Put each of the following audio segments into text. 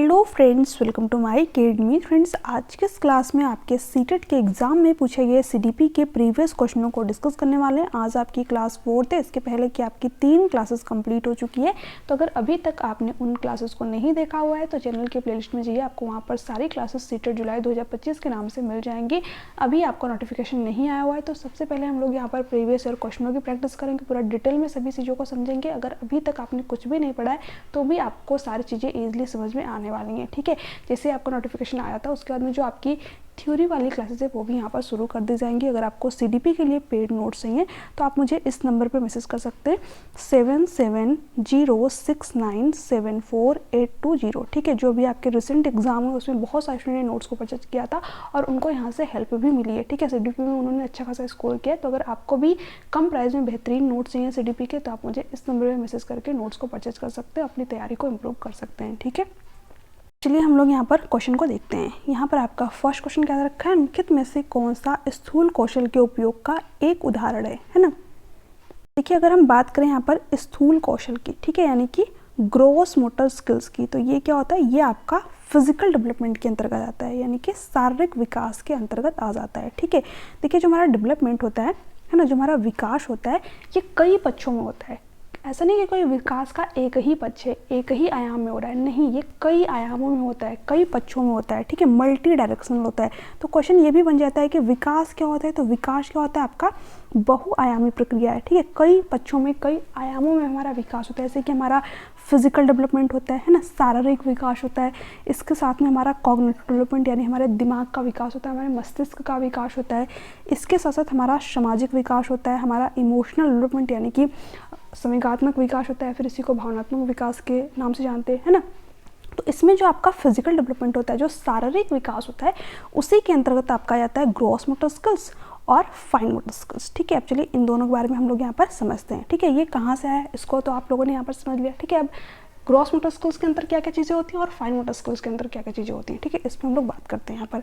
Hello friends, welcome to my academy. Friends, आज के इस क्लास में आपके सीटेट के एग्जाम में पूछे गए सीडीपी के प्रीवियस क्वेश्चनों को डिस्कस करने वाले हैं। आज आपकी क्लास 4th है, इसके पहले की आपकी 3 क्लासेस कंप्लीट हो चुकी है। तो अगर अभी तक आपने उन क्लासेस को नहीं देखा हुआ है तो चैनल के प्लेलिस्ट में जाइए, आपको वहाँ पर सारी क्लासेस सीटेट जुलाई 2025 के नाम से मिल जाएंगी। अभी आपको नोटिफिकेशन नहीं आया हुआ है तो सबसे पहले हम लोग यहाँ पर प्रीवियस ईयर क्वेश्चनों की प्रैक्टिस करेंगे, पूरा डिटेल में सभी चीज़ों को समझेंगे। अगर अभी तक आपने कुछ भी नहीं पढ़ा है तो भी आपको सारी चीज़ें ईजिली समझ में आने वाली हैं। ठीक है, जैसे आपको नोटिफिकेशन आया था उसके बाद में जो आपकी थ्योरी वाली क्लासेस है वो भी यहाँ पर शुरू कर दी जाएंगी। अगर आपको सीडीपी के लिए पेड नोट्स चाहिए तो आप मुझे इस नंबर पे मैसेज कर सकते हैं 7706974820। ठीक है, जो भी आपके रिसेंट एग्जाम है उसमें बहुत सारे स्टूडेंट ने नोट्स को परचेज किया था और उनको यहाँ से हेल्प भी मिली है। ठीक है, सीडीपी में उन्होंने अच्छा खासा स्कोर किया है। तो अगर आपको भी कम प्राइस में बेहतरीन नोट्स चाहिए सीडीपी के तो आप मुझे इस नंबर पर मैसेज करके नोट्स को परचेज कर सकते हैं, अपनी तैयारी को इम्प्रूव कर सकते हैं। ठीक है, चलिए हम लोग यहाँ पर क्वेश्चन को देखते हैं। यहाँ पर आपका फर्स्ट क्वेश्चन क्या रखा है, निम्नलिखित में से कौन सा स्थूल कौशल के उपयोग का एक उदाहरण है ना। देखिए, अगर हम बात करें यहाँ पर स्थूल कौशल की, ठीक है, यानी कि ग्रॉस मोटर स्किल्स की, तो ये क्या होता है, ये आपका फिजिकल डेवलपमेंट के अंतर्गत आता है, यानी कि शारीरिक विकास के अंतर्गत आ जाता है। ठीक है, देखिए जो हमारा डेवलपमेंट होता है ना, जो हमारा विकास होता है ये कई पक्षों में होता है। ऐसा नहीं कि कोई विकास का एक ही पक्ष है, एक ही आयाम में हो रहा है, नहीं, ये कई आयामों में होता है, कई पक्षों में होता है। ठीक है, मल्टी डायरेक्शनल होता है। तो क्वेश्चन ये भी बन जाता है कि विकास क्या होता है, तो विकास क्या होता है, आपका बहुआयामी प्रक्रिया है। ठीक है, कई पक्षों में, कई आयामों में हमारा विकास होता है। जैसे कि हमारा फिजिकल डेवलपमेंट होता है ना, शारीरिक विकास होता है, इसके साथ में हमारा कॉग्निटिव डेवलपमेंट यानी हमारे दिमाग का विकास होता है, हमारे मस्तिष्क का विकास होता है, इसके साथ साथ हमारा सामाजिक विकास होता है, हमारा इमोशनल डेवलपमेंट यानी कि संवेगात्मक विकास होता है, फिर इसी को भावनात्मक विकास के नाम से जानते हैं, है ना। तो इसमें जो आपका फिजिकल डेवलपमेंट होता है, जो शारीरिक विकास होता है, उसी के अंतर्गत आपका जाता है ग्रॉस मोटर स्किल्स और फाइन मोटर स्किल्स। ठीक है, अब चलिए इन दोनों के बारे में हम लोग यहाँ पर समझते हैं। ठीक है, ये कहाँ से आया है इसको तो आप लोगों ने यहाँ पर समझ लिया। ठीक है, अब ग्रॉस मोटर स्किल्स के अंदर क्या क्या चीज़ें होती हैं और फाइन मोटर स्किल्स के अंदर क्या क्या चीज़ें होती हैं। ठीक है, इस पर हम लोग बात करते हैं यहाँ पर।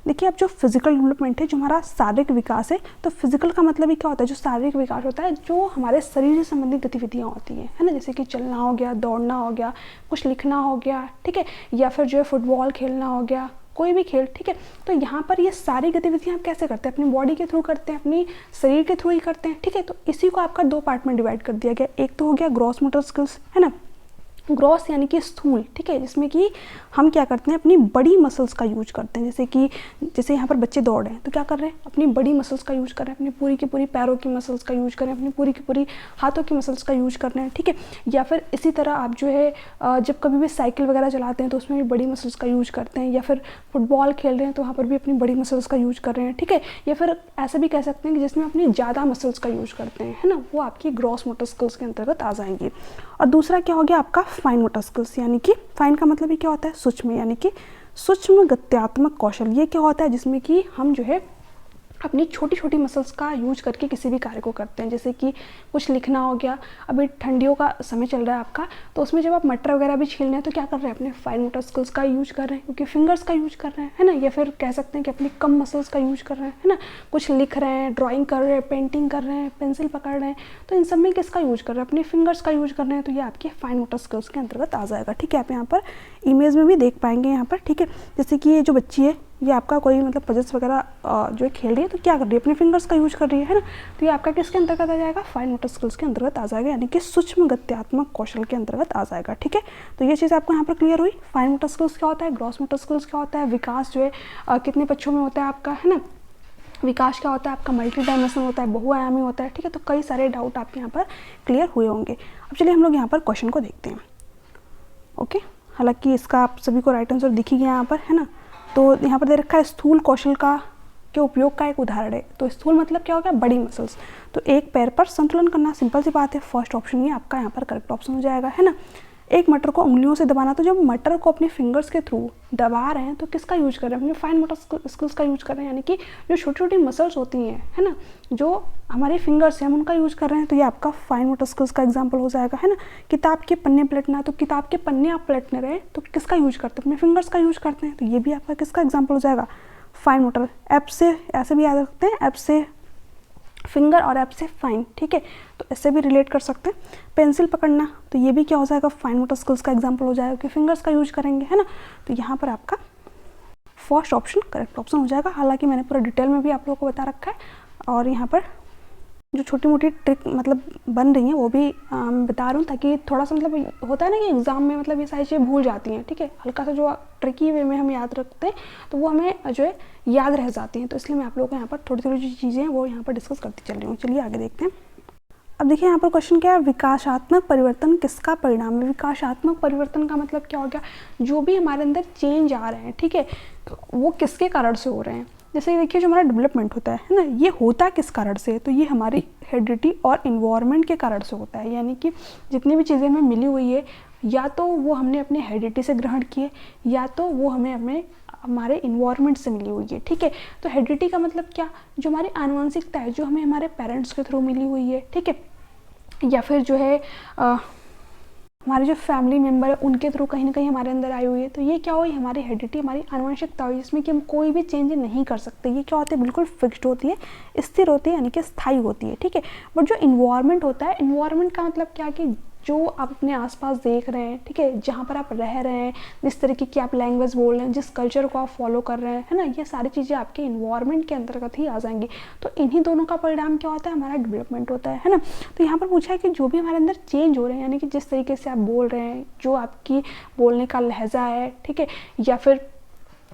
देखिए, अब जो फिजिकल डेवलपमेंट है, जो हमारा शारीरिक विकास है, तो फिजिकल का मतलब ही क्या होता है, जो शारीरिक विकास होता है, जो हमारे शरीर से संबंधित गतिविधियाँ होती हैं, है ना, जैसे कि चलना हो गया, दौड़ना हो गया, कुछ लिखना हो गया, ठीक है, या फिर जो है फुटबॉल खेलना हो गया, कोई भी खेल। ठीक है, तो यहाँ पर ये सारी गतिविधियाँ आप कैसे करते हैं, अपनी बॉडी के थ्रू करते हैं, अपनी शरीर के थ्रू ही करते हैं। ठीक है, तो इसी को आपका 2 पार्ट में डिवाइड कर दिया गया। एक तो हो गया ग्रॉस मोटर स्किल्स, है ना, ग्रॉस यानी कि स्थूल। ठीक है, जिसमें कि हम क्या करते हैं, अपनी बड़ी मसल्स का यूज करते हैं। जैसे यहाँ पर बच्चे दौड़ रहे हैं तो क्या कर रहे हैं, अपनी बड़ी मसल्स का यूज कर रहे हैं, अपनी पूरी की पूरी पैरों की मसल्स का यूज कर रहे हैं, अपनी पूरी की पूरी हाथों की मसल्स का यूज कर रहे हैं। ठीक है, या फिर इसी तरह आप जो है जब कभी भी साइकिल वगैरह चलाते हैं तो उसमें भी बड़ी मसल्स का यूज करते हैं, या फिर फुटबॉल खेल रहे हैं तो वहाँ पर भी अपनी बड़ी मसल्स का यूज कर रहे हैं। ठीक है, या फिर ऐसा भी कह सकते हैं कि जिसमें अपनी ज़्यादा मसल्स का यूज करते हैं, है ना, वो आपकी ग्रॉस मोटर स्किल्स के अंतर्गत आ जाएंगी। और दूसरा क्या हो गया आपका फाइन मोटर स्किल्स, यानी कि फाइन का मतलब ही क्या होता है, सूक्ष्म, यानी कि सूक्ष्म गत्यात्मक कौशल। ये क्या होता है, जिसमें कि हम जो है अपनी छोटी छोटी मसल्स का यूज करके किसी भी कार्य को करते हैं। जैसे कि कुछ लिखना हो गया, अभी ठंडियों का समय चल रहा है आपका, तो उसमें जब आप मटर वगैरह भी छील रहे हैं तो क्या कर रहे हैं, अपने फाइन मोटर स्किल्स का यूज कर रहे हैं, क्योंकि फिंगर्स का यूज कर रहे हैं, है ना, या फिर कह सकते हैं कि अपनी कम मसल्स का यूज कर रहे हैं, है ना, कुछ लिख रहे हैं, ड्राइंग कर रहे हैं, पेंटिंग कर रहे हैं, पेंसिल पकड़ रहे हैं, तो इन सब में किसका यूज कर रहे हैं, अपने फिंगर्स का यूज कर रहे हैं, तो ये आपके फाइन मोटर स्किल्स के अंतर्गत आ जाएगा। ठीक है, आप यहाँ पर इमेज में भी देख पाएंगे यहाँ पर। ठीक है, जैसे कि ये जो बच्ची है, ये आपका कोई मतलब पजल्स वगैरह जो है खेल रही है तो क्या कर रही है, अपने फिंगर्स का यूज कर रही है ना, तो ये आपका किसके अंतर्गत आ जाएगा, फाइन मोटर स्किल्स के अंतर्गत आ जाएगा, यानी कि सूक्ष्म गत्यात्मक कौशल के अंतर्गत आ जाएगा। ठीक है, तो ये चीज़ आपको यहाँ पर क्लियर हुई। फाइन मोटर स्किल्स क्या होता है, ग्रॉस मोटर स्किल्स क्या होता है, विकास जो है कितने पक्षों में होता है आपका, है ना, विकास क्या होता है आपका मल्टी डायमेंशनल होता है, बहुआयामी होता है। ठीक है, तो कई सारे डाउट आपके यहाँ पर क्लियर हुए होंगे। अब चलिए हम लोग यहाँ पर क्वेश्चन को देखते हैं। ओके, हालांकि इसका आप सभी को राइट आंसर दिख ही गया यहाँ पर, है ना। तो यहाँ पर दे रखा है स्थूल कौशल का के उपयोग का एक उदाहरण है। तो स्थूल मतलब क्या हो गया, बड़ी मसल्स। तो एक पैर पर संतुलन करना, सिंपल सी बात है, फर्स्ट ऑप्शन ही आपका यहाँ पर करेक्ट ऑप्शन हो जाएगा, है ना। एक मटर को उंगलियों से दबाना, तो जब मटर को अपने फिंगर्स के थ्रू दबा रहे हैं तो किसका यूज कर रहे हैं, अपने फाइन मोटर स्किल्स का यूज कर रहे हैं, यानी कि जो छोटी छोटी मसल्स होती हैं, है ना, जो हमारे फिंगर्स हैं हम उनका यूज कर रहे हैं, तो ये आपका फाइन मोटर स्किल्स का एग्जांपल हो जाएगा, है ना। किताब के पन्ने पलटना, तो किताब के पन्ने आप पलटने रहे तो किसका यूज करते हैं, अपने फिंगर्स का यूज करते हैं, तो ये भी आपका किसका एग्जाम्पल हो जाएगा, फाइन मोटर। ऐप से ऐसे भी याद रखते हैं, ऐप से फिंगर और ऐप से फाइन, ठीक है, तो इससे भी रिलेट कर सकते हैं। पेंसिल पकड़ना, तो ये भी क्या हो जाएगा, फाइन मोटर स्किल्स का एग्जाम्पल हो जाएगा कि फिंगर्स का यूज करेंगे, है ना। तो यहाँ पर आपका फर्स्ट ऑप्शन करेक्ट ऑप्शन हो जाएगा। हालांकि मैंने पूरा डिटेल में भी आप लोगों को बता रखा है, और यहाँ पर जो छोटी मोटी ट्रिक मतलब बन रही हैं वो भी बता रहा हूँ, ताकि थोड़ा सा मतलब होता है ना कि एग्ज़ाम में मतलब ये सारी चीज़ें भूल जाती हैं, ठीक है, हल्का सा जो ट्रिकी वे में हम याद रखते हैं तो वो हमें जो है याद रह जाती हैं। तो इसलिए मैं आप लोगों को यहाँ पर थोड़ी थोड़ी जो चीज़ें हैं वो यहाँ पर डिस्कस करती चल रही हूँ। चलिए आगे देखते हैं। अब देखिए यहाँ पर क्वेश्चन क्या है, विकासात्मक परिवर्तन किसका परिणाम है। विकासात्मक परिवर्तन का मतलब क्या हो गया, जो भी हमारे अंदर चेंज आ रहे हैं, ठीक है, तो वो किसके कारण से हो रहे हैं। जैसे देखिए जो हमारा डेवलपमेंट होता है ना, ये होता किस कारण से, तो ये हमारी हेरिडिटी और इन्वायरमेंट के कारण से होता है। यानी कि जितनी भी चीज़ें हमें मिली हुई है, या तो वो हमने अपने हेरिडिटी से ग्रहण किए, या तो वो हमें हमारे इन्वायरमेंट से मिली हुई है, ठीक है। तो हेरिडिटी का मतलब क्या, जो हमारी आनुवंशिकता है, जो हमें हमारे पेरेंट्स के थ्रू मिली हुई है, ठीक है, या फिर जो है हमारे जो फैमिली मेम्बर है उनके थ्रू कहीं ना कहीं हमारे अंदर आई हुई है। तो ये क्या हुई, हमारी हेरिडिटी, हमारी आनुवंशिकता हुई, जिसमें कि हम कोई भी चेंज नहीं कर सकते। ये क्या होती है, बिल्कुल फिक्स्ड होती है, स्थिर होती है, यानी कि स्थायी होती है, ठीक है। बट जो इन्वायरमेंट होता है, इन्वायरमेंट का मतलब क्या कि जो आप अपने आसपास देख रहे हैं, ठीक है, जहाँ पर आप रह रहे हैं, जिस तरीके की आप लैंग्वेज बोल रहे हैं, जिस कल्चर को आप फॉलो कर रहे हैं, है ना, ये सारी चीज़ें आपके इन्वायरमेंट के अंतर्गत ही आ जाएंगी। तो इन्हीं दोनों का परिणाम क्या होता है, हमारा डेवलपमेंट होता है ना। तो यहाँ पर पूछा है कि जो भी हमारे अंदर चेंज हो रहे हैं, यानी कि जिस तरीके से आप बोल रहे हैं, जो आपकी बोलने का लहजा है, ठीक है, या फिर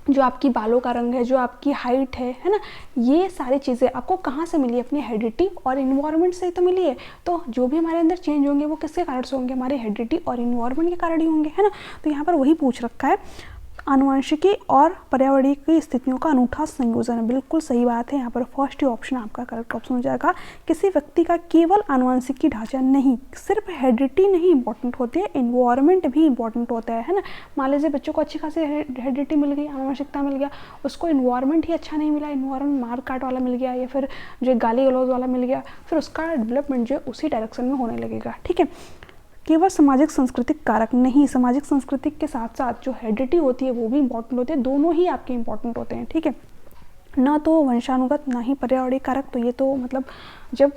जो आपकी बालों का रंग है, जो आपकी हाइट है ना, ये सारी चीज़ें आपको कहाँ से मिली, अपनी हेरिडिटी और इन्वायरमेंट से ही तो मिली है। तो जो भी हमारे अंदर चेंज होंगे वो किसके कारण से होंगे, हमारे हेरिडिटी और इन्वायरमेंट के कारण ही होंगे, है ना। तो यहाँ पर वही पूछ रखा है, आनुवंशिकी और पर्यावरणीय की स्थितियों का अनूठा संयोजन है। बिल्कुल सही बात है, यहाँ पर फर्स्ट ही ऑप्शन आपका करेक्ट ऑप्शन हो जाएगा। किसी व्यक्ति का केवल आनुवंशिकी ढांचा नहीं, सिर्फ हेरिडिटी नहीं इंपॉर्टेंट होती है, इन्वायरमेंट भी इंपॉर्टेंट होता है ना। मान लीजिए बच्चों को अच्छी खासी हेरिडिटी मिल गई, आनुवंशिकता मिल गया, उसको इन्वायरमेंट ही अच्छा नहीं मिला, इन्वायरमेंट मार काट वाला मिल गया, या फिर जो गाली गलौज वाला मिल गया, फिर उसका डेवलपमेंट जो है उसी डायरेक्शन में होने लगेगा, ठीक है। केवल सामाजिक सांस्कृतिक कारक नहीं, सामाजिक सांस्कृतिक के साथ साथ जो हेरिडिटी होती है वो भी इंपॉर्टेंट होती है, दोनों ही आपके इंपॉर्टेंट होते हैं, ठीक है, ना तो वंशानुगत ना ही पर्यावरणीय कारक। तो ये तो मतलब जब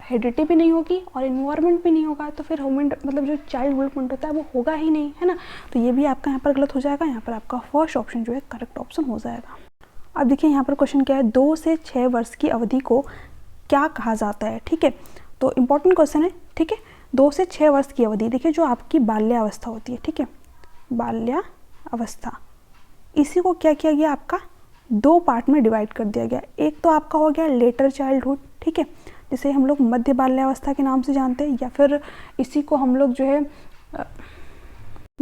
हेरिडिटी भी नहीं होगी और इन्वायरमेंट भी नहीं होगा तो फिर ह्यूमन मतलब जो चाइल्ड डेवलपमेंट होता है वो होगा ही नहीं, है ना। तो ये भी आपका यहाँ पर गलत हो जाएगा, यहाँ पर आपका फर्स्ट ऑप्शन जो है करेक्ट ऑप्शन हो जाएगा। अब देखिए यहाँ पर क्वेश्चन क्या है, 2 से 6 वर्ष की अवधि को क्या कहा जाता है, ठीक है। तो इंपॉर्टेंट क्वेश्चन है, ठीक है। 2 से 6 वर्ष की अवधि, देखिए जो आपकी बाल्यावस्था होती है, ठीक है, बाल्यावस्था, इसी को क्या किया गया, आपका 2 पार्ट में डिवाइड कर दिया गया। एक तो आपका हो गया लेटर चाइल्डहुड, ठीक है, जिसे हम लोग मध्य बाल्यावस्था के नाम से जानते हैं, या फिर इसी को हम लोग जो है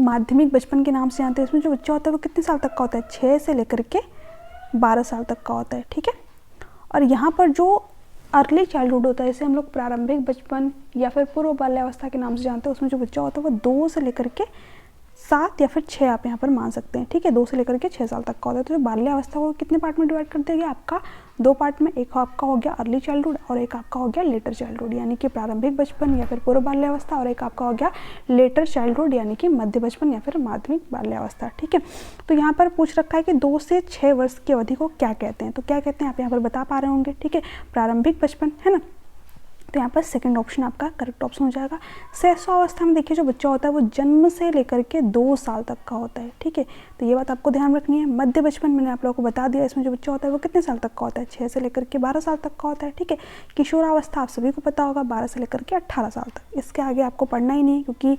माध्यमिक बचपन के नाम से जानते हैं। इसमें जो बच्चा होता है वो कितने साल तक का होता है, 6 से लेकर के 12 साल तक का होता है, ठीक है। और यहाँ पर जो अर्ली चाइल्डहुड होता है, इसे हम लोग प्रारंभिक बचपन या फिर पूर्व बाल्यावस्था के नाम से जानते हैं, उसमें जो बच्चा होता है वो 2 से लेकर के 7 या फिर 6 आप यहाँ पर मान सकते हैं, ठीक है, 2 से लेकर के 6 साल तक का होता है। तो जो बाल्यावस्था को कितने पार्ट में डिवाइड कर दिया गया, आपका 2 पार्ट में, एक आपका हो गया अर्ली चाइल्डहुड और एक आपका हो गया लेटर चाइल्डहुड, यानी कि प्रारंभिक बचपन या फिर पूर्व बाल्यावस्था, और एक आपका हो गया लेटर चाइल्डहुड यानी कि मध्य बचपन या फिर माध्यमिक बाल्यावस्था, ठीक है। तो यहाँ पर पूछ रखा है कि 2 से 6 वर्ष की अवधि को क्या कहते हैं, तो क्या कहते हैं आप यहाँ पर बता पा रहे होंगे, ठीक है, प्रारंभिक बचपन, है ना। तो यहाँ पर सेकंड ऑप्शन आपका करेक्ट ऑप्शन हो जाएगा। शैशवावस्था में देखिए जो बच्चा होता है वो जन्म से लेकर के 2 साल तक का होता है, ठीक है, तो ये बात आपको ध्यान रखनी है। मध्य बचपन मैंने आप लोगों को बता दिया, इसमें जो बच्चा होता है वो कितने साल तक का होता है, 6 से लेकर के 12 साल तक का होता है, ठीक है। किशोरावस्था आप सभी को पता होगा, 12 से लेकर के 18 साल तक, इसके आगे आपको पढ़ना ही नहीं, क्योंकि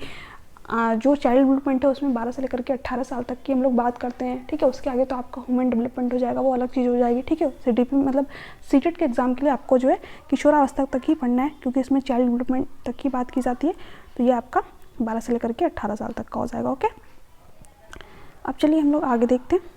जो चाइल्ड डेवलपमेंट है उसमें 12 से लेकर के 18 साल तक की हम लोग बात करते हैं, ठीक है। उसके आगे तो आपका ह्यूमन डेवलपमेंट हो जाएगा, वो अलग चीज़ हो जाएगी, ठीक है। सीटीपी मतलब सीटेट के एग्जाम के लिए आपको जो है किशोरावस्था तक ही पढ़ना है, क्योंकि इसमें चाइल्ड डेवलपमेंट तक की बात की जाती है। तो ये आपका 12 से लेकर के 18 साल तक का हो जाएगा, ओके। अब चलिए हम लोग आगे देखते हैं।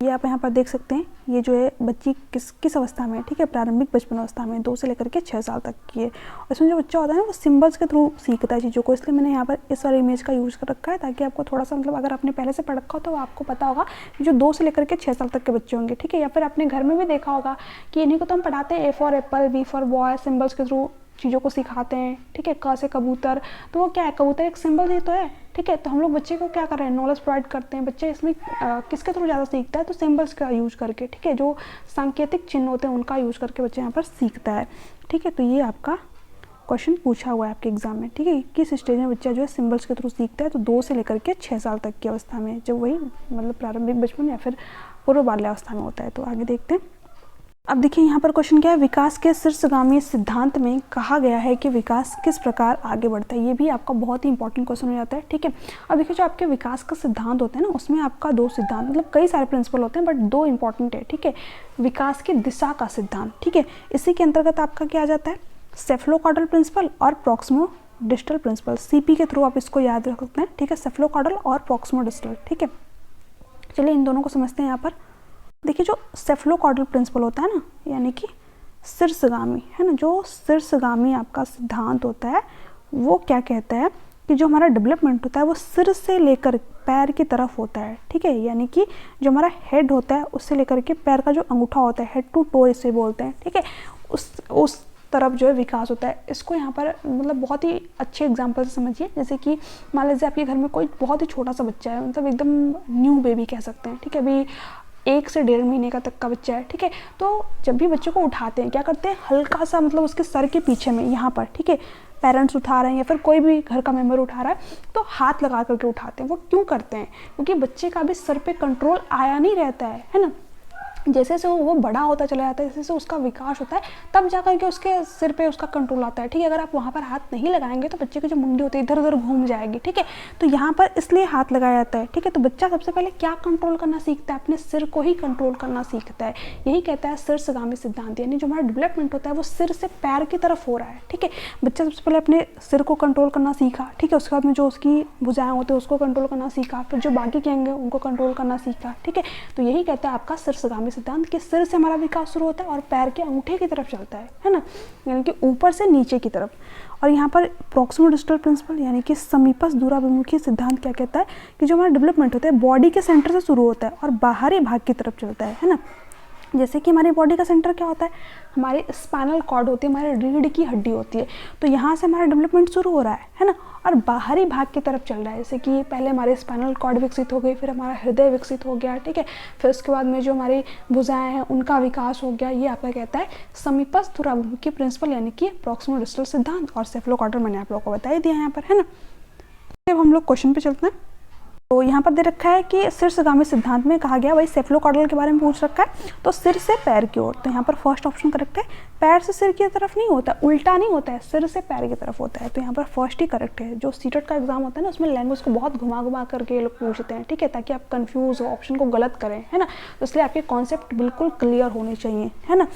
ये आप यहाँ पर देख सकते हैं, ये जो है बच्ची किस अवस्था में है, ठीक है, प्रारंभिक बचपन अवस्था में, 2 से लेकर के 6 साल तक की है। और इसमें जो बच्चा होता है ना वो सिंबल्स के थ्रू सीखता है चीज़ों को, इसलिए मैंने यहाँ पर इस वाले इमेज का यूज़ कर रखा है, ताकि आपको थोड़ा सा मतलब अगर आपने पहले से पढ़ रखा हो तो आपको पता होगा कि जो 2 से लेकर के 6 साल तक के बच्चे होंगे, ठीक है, या फिर अपने घर में भी देखा होगा कि इन्हीं को तो हम पढ़ाते हैं, A for Apple, B for boy, symbols के थ्रू चीज़ों को सिखाते हैं, ठीक है। क से कबूतर, तो वो क्या है, कबूतर एक सिंबल ही तो है, ठीक है। तो हम लोग बच्चे को क्या कर रहे हैं, नॉलेज प्रोवाइड करते हैं। बच्चे इसमें किसके थ्रू ज़्यादा सीखता है, तो सिंबल्स का यूज करके, ठीक है। जो सांकेतिक चिन्ह होते हैं उनका यूज करके बच्चे यहाँ पर सीखता है, ठीक है। तो ये आपका क्वेश्चन पूछा हुआ है आपके एग्जाम में, ठीक है। किस स्टेज में बच्चा जो है सिंबल्स के थ्रू सीखता है, तो 2 से लेकर के 6 साल तक की अवस्था में, जब वही मतलब प्रारंभिक बचपन या फिर पूर्व बाल्यावस्था में होता है। तो आगे देखते हैं। अब देखिए यहाँ पर क्वेश्चन क्या है, विकास के शीर्षगामी सिद्धांत में कहा गया है कि विकास किस प्रकार आगे बढ़ता है। ये भी आपका बहुत ही इंपॉर्टेंट क्वेश्चन हो जाता है, ठीक है। अब देखिए जो आपके विकास का सिद्धांत होते हैं ना, उसमें आपका 2 सिद्धांत, मतलब कई सारे प्रिंसिपल होते हैं बट 2 इंपॉर्टेंट है, ठीक है। विकास की दिशा का सिद्धांत, ठीक है, इसी के अंतर्गत आपका क्या आ जाता है, सेफलोकॉर्डल प्रिंसिपल और प्रॉक्सिमो डिस्टल प्रिंसिपल। सीपी के थ्रू आप इसको याद रख सकते हैं, ठीक है, सेफलोकॉर्डल और प्रॉक्सिमो डिस्टल, ठीक है। चलिए इन दोनों को समझते हैं यहाँ पर। देखिए जो सेफलोकॉर्डल प्रिंसिपल होता है ना, यानी कि शीर्षगामी, है ना, जो शीर्षगामी आपका सिद्धांत होता है, वो क्या कहता है कि जो हमारा डेवलपमेंट होता है वो सिर से लेकर पैर की तरफ होता है, ठीक है। यानी कि जो हमारा हेड होता है उससे लेकर के पैर का जो अंगूठा होता है, हेड टू टो इसे बोलते हैं, ठीक है, उस तरफ जो है विकास होता है। इसको यहाँ पर मतलब बहुत ही अच्छे एग्जांपल से समझिए। जैसे कि मान लीजिए आपके घर में कोई बहुत ही छोटा सा बच्चा है, मतलब एकदम न्यू बेबी कह सकते हैं, ठीक है, अभी 1 से 1.5 महीने का तक का बच्चा है, ठीक है। तो जब भी बच्चे को उठाते हैं क्या करते हैं, हल्का सा मतलब उसके सर के पीछे में यहाँ पर, ठीक है, पेरेंट्स उठा रहे हैं या फिर कोई भी घर का मेंबर उठा रहा है तो हाथ लगा करके उठाते हैं। वो क्यों करते हैं, क्योंकि बच्चे का भी सर पे कंट्रोल आया नहीं रहता है ना। जैसे जैसे वो बड़ा होता चला जाता है, जैसे जैसे उसका विकास होता है, तब जा करके उसके सिर पे उसका कंट्रोल आता है, ठीक है। अगर आप वहाँ पर हाथ नहीं लगाएंगे तो बच्चे की जो मुंडी होती है इधर उधर घूम जाएगी, ठीक है। तो यहाँ पर इसलिए हाथ लगाया जाता है, ठीक है। तो बच्चा सबसे पहले क्या कंट्रोल करना सीखता है, अपने सिर को ही कंट्रोल करना सीखता है। यही कहता है शीर्षगामी सिद्धांत, यानी जो हमारा डेवलपमेंट होता है वो सिर से पैर की तरफ हो रहा है, ठीक है। बच्चा सबसे पहले अपने सिर को कंट्रोल करना सीखा, ठीक है। उसके बाद में जो उसकी भुजाएं होती है उसको कंट्रोल करना सीखा, फिर जो बाकी के अंग उनको कंट्रोल करना सीखा, ठीक है। तो यही कहता है आपका शीर्षगामी सिद्धांत कि सिर हमारा विकास शुरू होता है और पैर के अंगूठे की तरफ चलता है ना, यानी कि ऊपर से नीचे की तरफ। और यहाँ पर प्रॉक्सिमो डिस्टल प्रिंसिपल यानी कि समीपस्थ दूराभिमुखी सिद्धांत क्या कहता है कि जो हमारा डेवलपमेंट होता है बॉडी के सेंटर से शुरू होता है और बाहरी भाग की तरफ चलता है ना। जैसे कि हमारी बॉडी का सेंटर क्या होता है, हमारी स्पाइनल कॉर्ड होती है, हमारे रीढ़ की हड्डी होती है, तो यहाँ से हमारा डेवलपमेंट शुरू हो रहा है ना, और बाहरी भाग की तरफ चल रहा है। जैसे कि पहले हमारे स्पाइनल कॉर्ड विकसित हो गई, फिर हमारा हृदय विकसित हो गया, ठीक है, फिर उसके बाद में जो हमारी भुजाएं हैं उनका विकास हो गया। ये आपका कहता है समीपस्थ दूराभिमुखी प्रिंसिपल यानी कि प्रॉक्सिमो डिस्टल सिद्धांत। और सेफलोकॉर्डल मैंने आप लोगों को बता ही दिया यहाँ पर, है ना। अब हम लोग क्वेश्चन पे चलते हैं। तो यहाँ पर दे रखा है कि शीर्षगामी सिद्धांत में कहा गया, वही सेफलोकॉर्डल के बारे में पूछ रखा है, तो सिर से पैर की ओर। तो यहाँ पर फर्स्ट ऑप्शन करेक्ट है, पैर से सिर की तरफ नहीं होता, उल्टा नहीं होता है, सिर से पैर की तरफ होता है। तो यहाँ पर फर्स्ट ही करेक्ट है। जो सीटेट का एग्जाम होता है ना, उसमें लैंग्वेज को बहुत घुमा घुमा करके ये लोग पूछते हैं, ठीक है, ताकि आप कंफ्यूज हो, ऑप्शन को गलत करें, है ना। तो इसलिए आपके कॉन्सेप्ट बिल्कुल क्लियर होने चाहिए, है ना।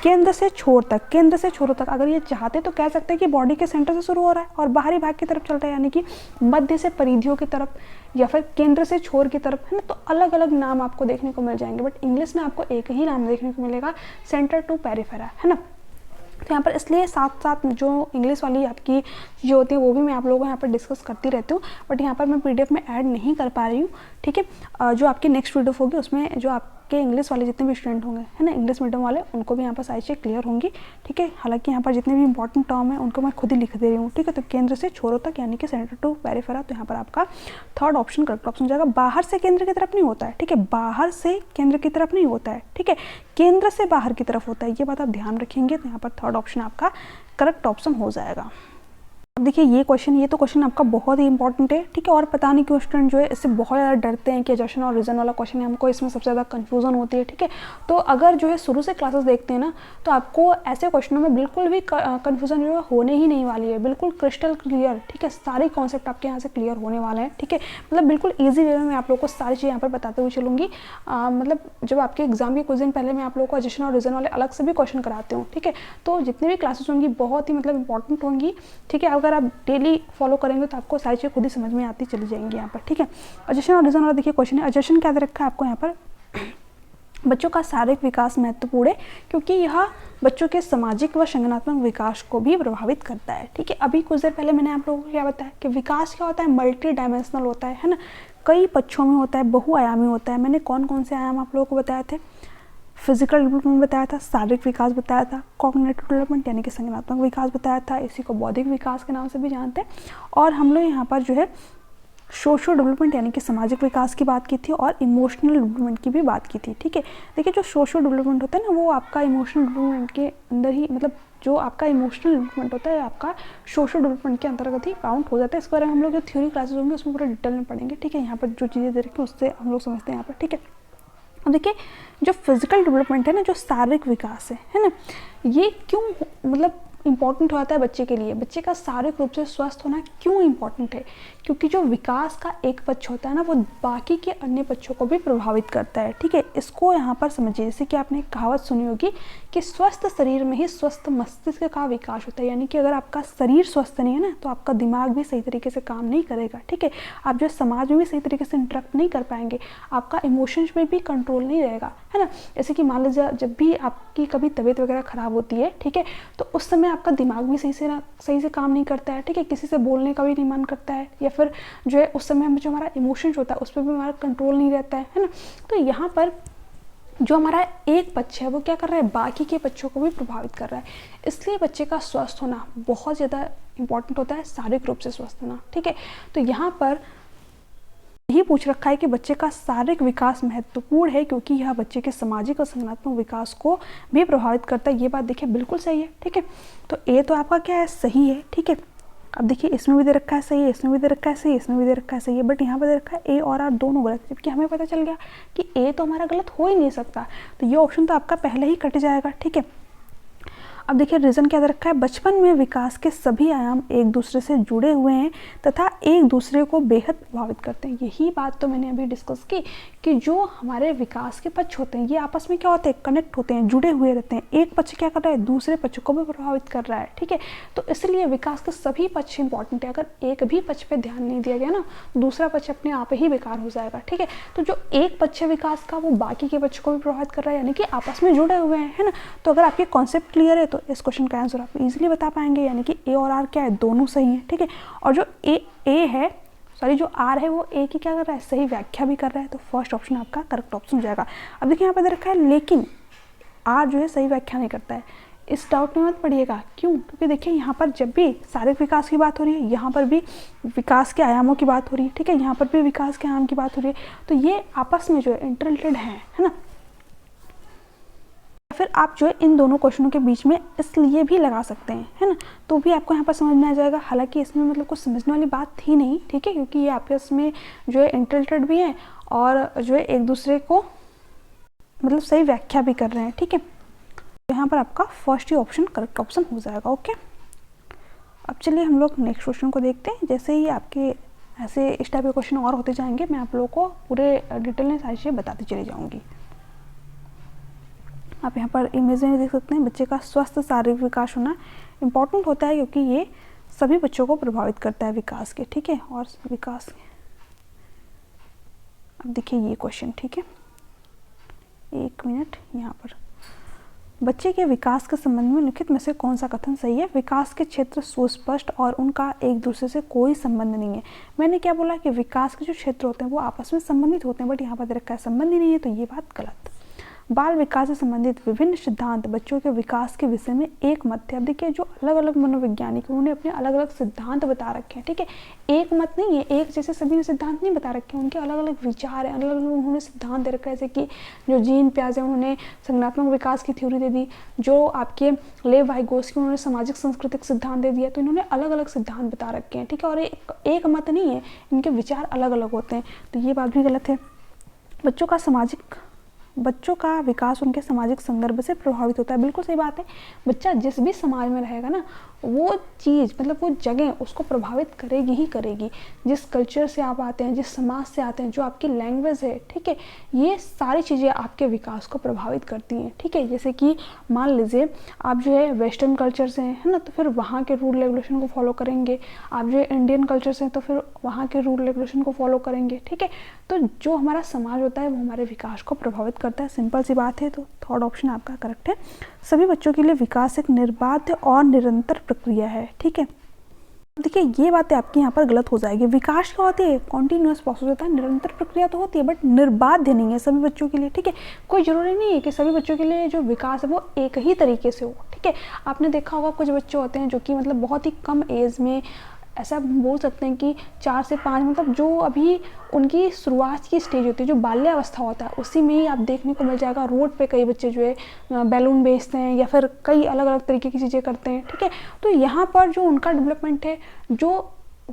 केंद्र से छोर तक, केंद्र से छोर तक अगर ये चाहते तो कह सकते हैं कि बॉडी के सेंटर से शुरू हो रहा है और बाहरी भाग की तरफ चल रहा है, यानी कि मध्य से परिधियों की तरफ या फिर केंद्र से छोर की तरफ, है ना। तो अलग अलग नाम आपको देखने को मिल जाएंगे, बट इंग्लिश में आपको एक ही नाम देखने को मिलेगा, सेंटर टू पेरिफेरा, है ना। तो यहाँ पर इसलिए साथ साथ जो इंग्लिश वाली आपकी जो होती है वो भी मैं आप लोगों को यहाँ पर डिस्कस करती रहती हूँ, बट यहाँ पर मैं पीडीएफ में ऐड नहीं कर पा रही हूँ, ठीक है। जो आपकी नेक्स्ट वीडियो होगी उसमें जो आपके इंग्लिश वाले जितने भी स्टूडेंट होंगे, है ना, इंग्लिश मीडियम वाले, उनको भी यहाँ पर सारी चीज़ क्लियर होंगी, ठीक है। हालांकि यहाँ पर जितने भी इंपॉर्टेंट टर्म है उनको मैं खुद ही लिख दे रही हूँ, ठीक है। तो केंद्र से छोरों तक यानी कि सेंटर टू पेरिफेरा, तो यहाँ पर आपका थर्ड ऑप्शन करेक्ट ऑप्शन हो जाएगा। बाहर से केंद्र की तरफ नहीं होता है, ठीक है, बाहर से केंद्र की तरफ नहीं होता है, ठीक है, केंद्र से बाहर की तरफ होता है, ये बात आप ध्यान रखेंगे। तो यहाँ पर थर्ड ऑप्शन आपका करेक्ट ऑप्शन हो जाएगा। अब देखिए ये तो क्वेश्चन आपका बहुत ही इंपॉर्टेंट है, ठीक है। और पता नहीं क्यों स्टूडेंट जो है इससे बहुत ज़्यादा डरते हैं कि एजर्शन और रीजन वाला क्वेश्चन है, हमको इसमें सबसे ज़्यादा कंफ्यूजन होती है, ठीक है। तो अगर जो है शुरू से क्लासेस देखते हैं ना, तो आपको ऐसे क्वेश्चनों में बिल्कुल भी कंफ्यूजन जो है होने ही नहीं वाली है, बिल्कुल क्रिस्टल क्लियर, ठीक है। सारे कॉन्सेप्ट आपके यहाँ से क्लियर होने वाले हैं, ठीक है। मतलब बिल्कुल ईजी वे में मैं आप लोग को सारी चीज़ यहाँ पर बताते हुए चलूँगी। मतलब जब आपके एग्जाम के कुछ दिन पहले मैं आप लोगों को एजर्शन और रीजन वाले अलग से भी क्वेश्चन कराती हूँ, ठीक है। तो जितनी भी क्लासेस होंगी बहुत ही मतलब इंपॉर्टेंट होंगी, ठीक है। अगर आप डेली फॉलो करेंगे तो आपको सारी चीज़ खुद ही समझ में आती चली जाएंगी यहाँ पर, ठीक है। एजर्शन और रीजन वाला देखिए क्वेश्चन है, एजर्शन क्या दे रखा है आपको यहाँ पर, बच्चों का शारीरिक विकास महत्वपूर्ण है क्योंकि यह बच्चों के सामाजिक व संज्ञानात्मक विकास को भी प्रभावित करता है, ठीक है। अभी कुछ देर पहले मैंने आप लोगों को क्या बताया कि विकास क्या होता है, मल्टी डायमेंशनल होता है ना, कई पक्षों में होता है, बहुआयामी होता है। मैंने कौन कौन से आयाम आप लोगों को बताए थे, फिजिकल डेवलपमेंट बताया था, शारीरिक विकास बताया था, कॉग्निटिव डेवलपमेंट यानी कि संज्ञानात्मक विकास बताया था, इसी को बौद्धिक विकास के नाम से भी जानते हैं। और हम लोग यहाँ पर जो है सोशल डेवलपमेंट यानी कि सामाजिक विकास की बात की थी और इमोशनल डेवलपमेंट की भी बात की थी। ठीक है, देखिए जो सोशल डेवलपमेंट होता है ना वो आपका इमोशनल डेवलपमेंट के अंदर ही, मतलब जो आपका इमोशनल डेवलपमेंट होता है आपका सोशल डेवलपमेंट के अंतर्गत ही काउंट हो जाता है। इसके बारे में हम लोग जो थ्योरी क्लासेस होंगे उसमें पूरा डिटेल में पढ़ेंगे। ठीक है, यहाँ पर जो चीज़ें दे रखी हैं उससे हम लोग समझते हैं यहाँ पर। ठीक है, अब देखिए जो फिजिकल डेवलपमेंट है ना, जो शारीरिक विकास है ना, ये क्यों मतलब इंपॉर्टेंट होता है बच्चे के लिए। बच्चे का शारीरिक रूप से स्वस्थ होना क्यों इंपॉर्टेंट है? क्योंकि जो विकास का एक पक्ष होता है ना वो बाकी के अन्य पक्षों को भी प्रभावित करता है। ठीक है, इसको यहाँ पर समझिए। जैसे कि आपने एक कहावत सुनी होगी कि स्वस्थ शरीर में ही स्वस्थ मस्तिष्क का विकास होता है, यानी कि अगर आपका शरीर स्वस्थ नहीं है ना तो आपका दिमाग भी सही तरीके से काम नहीं करेगा। ठीक है, आप जो समाज में भी सही तरीके से इंटरेक्ट नहीं कर पाएंगे, आपका इमोशंस में भी कंट्रोल नहीं रहेगा, है ना। जैसे कि मान लीजिए जब भी आपकी कभी तबीयत वगैरह खराब होती है, ठीक है, तो उस समय आपका दिमाग भी सही से काम नहीं करता है। ठीक है, किसी से बोलने का भी नहीं मन करता है, या फिर जो है उस समय जो हमारा इमोशंस होता है उस पर भी हमारा कंट्रोल नहीं रहता है ना। तो यहाँ पर जो हमारा एक पक्ष है वो क्या कर रहा है, बाकी के पक्षों को भी प्रभावित कर रहा है। इसलिए बच्चे का स्वस्थ होना बहुत ज़्यादा इंपॉर्टेंट होता है, शारीरिक रूप से स्वस्थ होना। ठीक है, तो यहाँ पर यही पूछ रखा है कि बच्चे का शारीरिक विकास महत्वपूर्ण है क्योंकि यह बच्चे के सामाजिक और संज्ञानात्मक विकास को भी प्रभावित करता है। ये बात देखिए बिल्कुल सही है। ठीक है, तो ए तो आपका क्या है, सही है। ठीक है, अब देखिए इसमें भी दे रखा है सही है, इसमें भी दे रखा है सही है, इसमें भी दे रखा है सही है, बट यहाँ पर दे रखा है ए और आर दोनों गलत, जबकि हमें पता चल गया कि ए तो हमारा गलत हो ही नहीं सकता, तो ये ऑप्शन तो आपका पहले ही कट जाएगा। ठीक है, अब देखिए रीज़न क्या दे रखा है, बचपन में विकास के सभी आयाम एक दूसरे से जुड़े हुए हैं तथा एक दूसरे को बेहद प्रभावित करते हैं। यही बात तो मैंने अभी डिस्कस की कि जो हमारे विकास के पक्ष होते हैं ये आपस में क्या होते हैं, कनेक्ट होते हैं, जुड़े हुए रहते हैं। एक पक्ष क्या कर रहा है, दूसरे पक्ष को भी प्रभावित कर रहा है। ठीक है, तो इसलिए विकास के सभी पक्ष इंपॉर्टेंट है। अगर एक भी पक्ष पे ध्यान नहीं दिया गया ना, दूसरा पक्ष अपने आप ही बेकार हो जाएगा। ठीक है, तो जो एक पक्ष है विकास का वो बाकी के पक्ष को भी प्रभावित कर रहा है, यानी कि आपस में जुड़े हुए हैं, है ना। तो अगर आपके कॉन्सेप्ट क्लियर है तो इस क्वेश्चन का आंसर आप इजीली बता पाएंगे, यानी कि ए और आर क्या है, दोनों सही है। ठीक है, और जो ए है, सॉरी जो आर है वो ए की क्या कर रहा है, सही व्याख्या भी कर रहा है, तो फर्स्ट ऑप्शन आपका करेक्ट ऑप्शन हो जाएगा। अब देखिए यहाँ पे दे रखा है लेकिन आर जो है सही व्याख्या नहीं करता है। इस डाउट में मत पड़िएगा, क्यों? क्योंकि देखिए यहाँ पर जब भी शारीरिक विकास की बात हो रही है, यहाँ पर भी विकास के आयामों की बात हो रही है। ठीक है, यहाँ पर भी विकास के आयाम की बात हो रही है, तो ये आपस में जो है इंटरलिंक्ड है ना। फिर आप जो है इन दोनों क्वेश्चनों के बीच में इसलिए भी लगा सकते हैं, है ना, तो भी आपको यहाँ पर समझ में आ जाएगा। हालांकि इसमें मतलब कुछ समझने वाली बात थी नहीं। ठीक है, क्योंकि ये आपके इसमें जो है इंटरलिंक्ड भी हैं और जो है एक दूसरे को मतलब सही व्याख्या भी कर रहे हैं। ठीक है, तो यहाँ पर आपका फर्स्ट ही ऑप्शन करेक्ट ऑप्शन हो जाएगा। ओके, अब चलिए हम लोग नेक्स्ट क्वेश्चन को देखते हैं। जैसे ही आपके ऐसे इस टाइप के क्वेश्चन और होते जाएंगे मैं आप लोगों को पूरे डिटेल में सारी चीज़ें बताती चली जाऊँगी। आप यहाँ पर इमेज में देख सकते हैं, बच्चे का स्वस्थ शारीरिक विकास होना इम्पॉर्टेंट होता है क्योंकि ये सभी बच्चों को प्रभावित करता है विकास के। ठीक है, और विकास अब देखिए ये क्वेश्चन। ठीक है, एक मिनट, यहाँ पर बच्चे के विकास के संबंध में लिखित में से कौन सा कथन सही है? विकास के क्षेत्र सुस्पष्ट और उनका एक दूसरे से कोई संबंध नहीं है। मैंने क्या बोला कि विकास के जो क्षेत्र होते हैं वो आपस में संबंधित होते हैं, बट यहाँ पर दे रखा है संबंध ही नहीं है, तो ये बात गलत। बाल विकास से संबंधित विभिन्न सिद्धांत बच्चों के विकास के विषय में एक मत है। अब देखिए जो अलग अलग मनोवैज्ञानिक उन्होंने अपने अलग अलग सिद्धांत बता रखे हैं। ठीक है, एक मत नहीं है, एक जैसे सभी ने सिद्धांत नहीं बता रखे हैं, उनके अलग अलग विचार हैं, अलग अलग उन्होंने सिद्धांत दे रखा है। जैसे कि जो जीन प्याजे उन्होंने संज्ञानात्मक विकास की थ्योरी दे दी, जो आपके लेव वाइगोस्की उन्होंने सामाजिक सांस्कृतिक सिद्धांत दे दिया, तो इन्होंने अलग अलग सिद्धांत बता रखे हैं। ठीक है, और एक मत नहीं है, इनके विचार अलग अलग होते हैं, तो ये बात भी गलत है। बच्चों का विकास उनके सामाजिक संदर्भ से प्रभावित होता है, बिल्कुल सही बात है। बच्चा जिस भी समाज में रहेगा ना वो चीज़ मतलब वो जगह उसको प्रभावित करेगी ही करेगी। जिस कल्चर से आप आते हैं, जिस समाज से आते हैं, जो आपकी लैंग्वेज है, ठीक है, ये सारी चीज़ें आपके विकास को प्रभावित करती हैं। ठीक है, जैसे कि मान लीजिए आप जो है वेस्टर्न कल्चर से हैं, है ना, तो फिर वहाँ के रूल रेगुलेशन को फॉलो करेंगे। आप जो है इंडियन कल्चर से हैं तो फिर वहाँ के रूल रेगुलेशन को फॉलो करेंगे। ठीक है, तो जो हमारा समाज होता है वो हमारे विकास को प्रभावित करता है, सिंपल सी बात है। तो थर्ड ऑप्शन आपका करेक्ट है। सभी बच्चों के लिए विकास एक निर्बाध और निरंतर प्रक्रिया है। ठीक है, देखिए ये बातें आपकी यहाँ पर गलत हो जाएगी। विकास क्या होती है? कॉन्टिन्यूस प्रोसेस होता है, निरंतर प्रक्रिया तो होती है, बट निर्बाध्य नहीं है सभी बच्चों के लिए, ठीक है। कोई ज़रूरी नहीं है कि सभी बच्चों के लिए जो विकास है वो एक ही तरीके से हो, ठीक है। आपने देखा होगा कुछ बच्चे होते हैं जो कि मतलब बहुत ही कम एज में, ऐसा बोल सकते हैं कि 4 से 5, मतलब जो अभी उनकी शुरुआत की स्टेज होती है, जो बाल्यावस्था होता है, उसी में ही आप देखने को मिल जाएगा। रोड पे कई बच्चे जो है बैलून बेचते हैं या फिर कई अलग अलग तरीके की चीज़ें करते हैं, ठीक है। तो यहाँ पर जो उनका डेवलपमेंट है, जो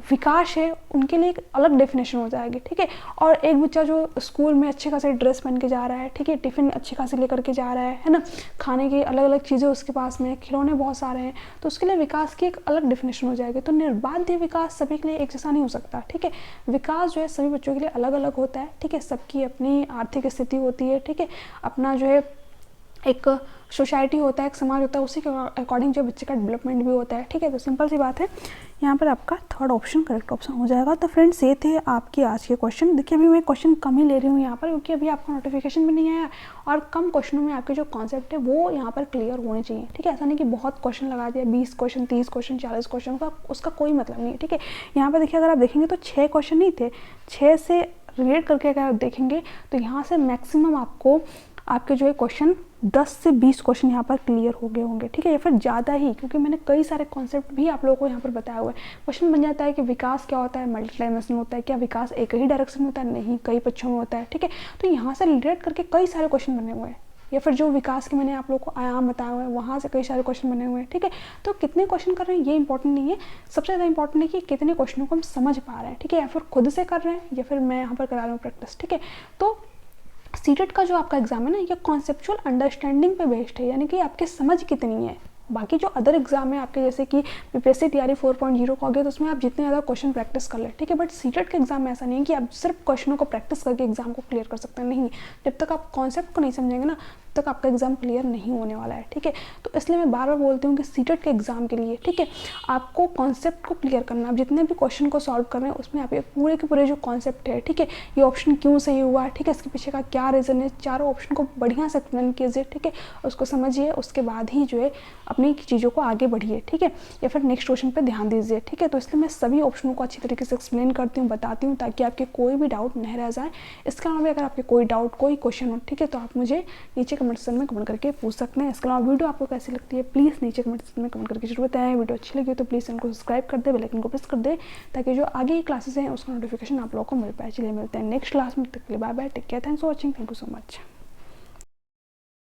विकास है, उनके लिए एक अलग डेफिनेशन हो जाएगी, ठीक है। और एक बच्चा जो स्कूल में अच्छे खासे ड्रेस पहन के जा रहा है, ठीक है, टिफ़िन अच्छे खासे लेकर के जा रहा है ना, खाने की अलग अलग चीज़ें उसके पास में, खिलौने बहुत सारे हैं, तो उसके लिए विकास की एक अलग डेफिनेशन हो जाएगी। तो निर्बाध्य विकास सभी के लिए एक जैसा नहीं हो सकता, ठीक है। विकास जो है सभी बच्चों के लिए अलग अलग होता है, ठीक है। सबकी अपनी आर्थिक स्थिति होती है, ठीक है, अपना जो है एक सोसाइटी होता है, एक समाज होता है, उसी के अकॉर्डिंग जो बच्चे का डेवलपमेंट भी होता है, ठीक है। तो सिंपल सी बात है, यहाँ पर आपका थर्ड ऑप्शन करेक्ट ऑप्शन हो जाएगा। तो फ्रेंड्स ये थे आपके आज के क्वेश्चन। देखिए अभी मैं क्वेश्चन कम ही ले रही हूँ यहाँ पर, क्योंकि अभी आपका नोटिफिकेशन भी नहीं आया और कम क्वेश्चनों में आपके जो कॉन्सेप्ट है वो यहाँ पर क्लियर होने चाहिए, ठीक है। ऐसा नहीं कि बहुत क्वेश्चन लगा दिया, 20 क्वेश्चन, 30 क्वेश्चन, 40 क्वेश्चन का, उसका कोई मतलब नहीं है, ठीक है। यहाँ पर देखिए अगर आप देखेंगे तो 6 क्वेश्चन नहीं थे, 6 से रिलेट करके अगर आप देखेंगे तो यहाँ से मैक्सिमम आपको आपके जो है क्वेश्चन 10 से 20 क्वेश्चन यहाँ पर क्लियर हो गए होंगे, ठीक है, या फिर ज़्यादा ही, क्योंकि मैंने कई सारे कॉन्सेप्ट भी आप लोगों को यहाँ पर बताया हुआ है। क्वेश्चन बन जाता है कि विकास क्या होता है, मल्टी डायमेंशन होता है, क्या विकास एक ही डायरेक्शन में होता है, नहीं, कई पक्षों में होता है, ठीक है। तो यहाँ से रिलेट करके कई सारे क्वेश्चन बने हुए हैं, या फिर जो विकास के मैंने आप लोगों को आयाम बताए हुए हैं वहाँ से कई सारे क्वेश्चन बने हुए हैं, ठीक है। तो कितने क्वेश्चन कर रहे हैं ये इंपॉर्टेंट नहीं है, सबसे ज़्यादा इंपॉर्टेंट है कि कितने क्वेश्चनों को हम समझ पा रहे हैं, ठीक है, या फिर खुद से कर रहे हैं या फिर मैं यहाँ पर करा रहा हूँ प्रैक्टिस, ठीक है। तो सीटेट का जो आपका एग्जाम है ना, ये कॉन्सेप्चुअल अंडरस्टैंडिंग पे बेस्ड है, यानी कि आपकी समझ कितनी है। बाकी जो अदर एग्जाम है आपके, जैसे कि बीपीएससी टीआरई 4.0 का हो गया, तो उसमें आप जितने ज़्यादा क्वेश्चन प्रैक्टिस कर ले, ठीक है। बट सीटेट के एग्जाम में ऐसा नहीं है कि आप सिर्फ क्वेश्चनों को प्रैक्टिस करके एग्जाम को क्लियर कर सकते हैं, नहीं। जब तक आप कॉन्सेप्ट को नहीं समझेंगे ना, तब तक आपका एग्जाम क्लियर नहीं होने वाला है, ठीक है। तो इसलिए मैं बार बार बोलती हूँ कि सीटेट के एग्जाम के लिए, ठीक है, आपको कॉन्सेप्ट को क्लियर करना। आप जितने भी क्वेश्चन को सॉल्व कर रहे हैं उसमें आपके पूरे के पूरे जो कॉन्सेप्ट है, ठीक है, ये ऑप्शन क्यों सही हुआ है, ठीक है, इसके पीछे का क्या रीज़न है, चारों ऑप्शन को बढ़िया से एक्सप्लेन कीजिए, ठीक है, उसको समझिए, उसके बाद ही जो है अपनी चीज़ों को आगे बढ़िए, ठीक है, या फिर नेक्स्ट क्वेश्चन पे ध्यान दीजिए, ठीक है। तो इसलिए मैं सभी ऑप्शनों को अच्छी तरीके से एक्सप्लेन करती हूँ, बताती हूँ, ताकि आपके कोई भी डाउट नहीं रह जाए। इसके अलावा अगर आपके कोई डाउट, कोई क्वेश्चन हो, ठीक है, तो आप मुझे नीचे कमेंट सेक्शन में कमेंट करके पूछ सकते हैं। इसके अलावा वीडियो आपको कैसी लगती है प्लीज़ नीचे कमेंट सेक्शन में कमेंट करके जरूर बताएं। वीडियो अच्छी लगी हो तो प्लीज़ चैनल को सब्सक्राइब कर दे, बेल आइकन को प्रेस कर दे, ताकि जो आगे की क्लासेस हैं उसका नोटिफिकेशन आप लोगों को मिल पाए। चलिए मिलते हैं नेक्स्ट क्लास में, तब तक के लिए bye bye, take care, thanks for watching, thank you so much.